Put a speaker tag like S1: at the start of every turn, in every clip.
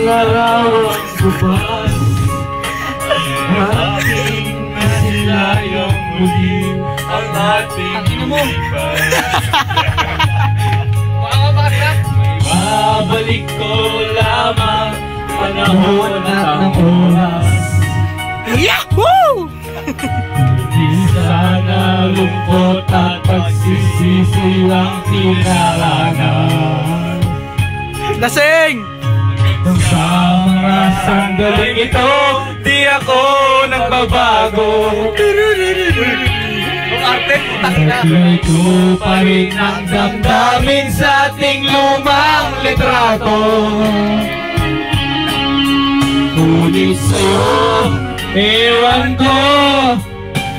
S1: larawang kupas, ating masilayang muli ang ating lipas. Babalik ko lamang panahon at ng oras.
S2: Yahoo!
S1: Hindi sana lungkot at pagsisisi ang tinarangan.
S2: Lasing!
S1: Sa mga sandaling ito, di ako nagbabago. Tuloy ko pa rin ang damdamin sa ating lumang litrato. Ngunit sa'yo, ewan ko,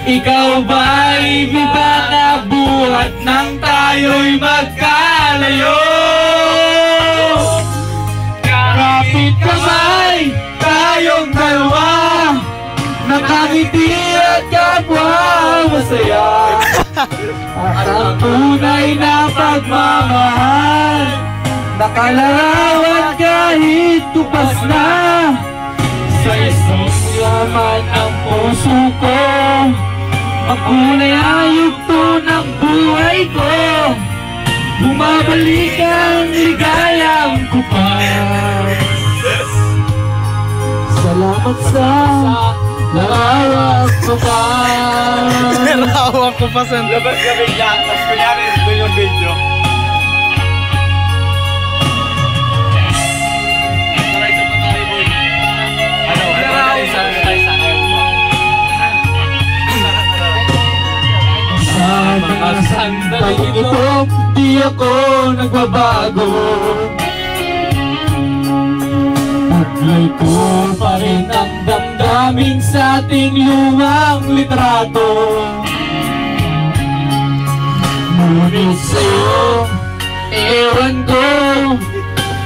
S1: ikaw ba'y iba na buhat nang tayo'y magkalayo? Kapit kamay, tayong dalawa, nakangiti at kapwa masaya. At ang tunay na pagmamahal, nakalarawan kahit tupas na. Sa isang laman ang puso ko, makulay ang yugto ng buhay ko. Bumabalik ang ligayang kupas. Salamat sa larawang kupas.
S2: Larawang kupas ang
S3: labas ka bigla, tapos kunyari doon yung video.
S1: Sa mga sandaling ito, di ako nagbabago. Taglay ko pa rin ang damdamin sa ating lumang litrato. Ngunit sa'yo, ewan ko,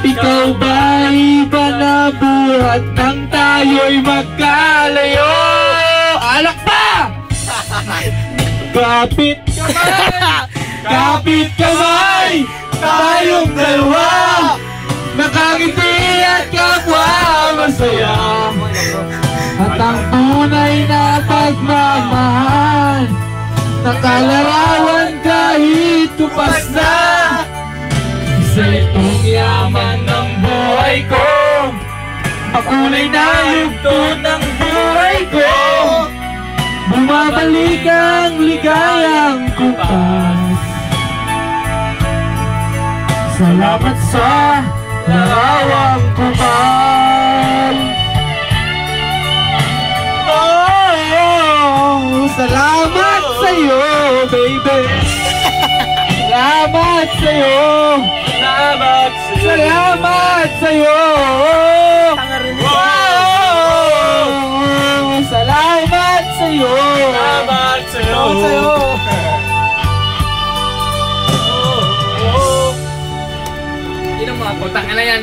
S1: ikaw ba iba na buhat nang tayo'y magkalayo? Alak pa! Kapit kamay, kapit kamay, tayong dalawa, nakangiti at kapwa masaya. At ang tunay na pagmamahal, nakalarawan kahit tupas na. Sa itong yaman ng buhay ko, makulay na yugto ng buhay ko. Bumabalik ang ligayang kupas. Salamat sa larawang kupas. Oh, salamat sa'yo, baby. Salamat sa'yo.
S3: Salamat sa'yo.
S1: Salamat sa'yo. Salamat sa'yo.
S3: Salamat sa'yo.
S2: Hindi na mga putang na yan.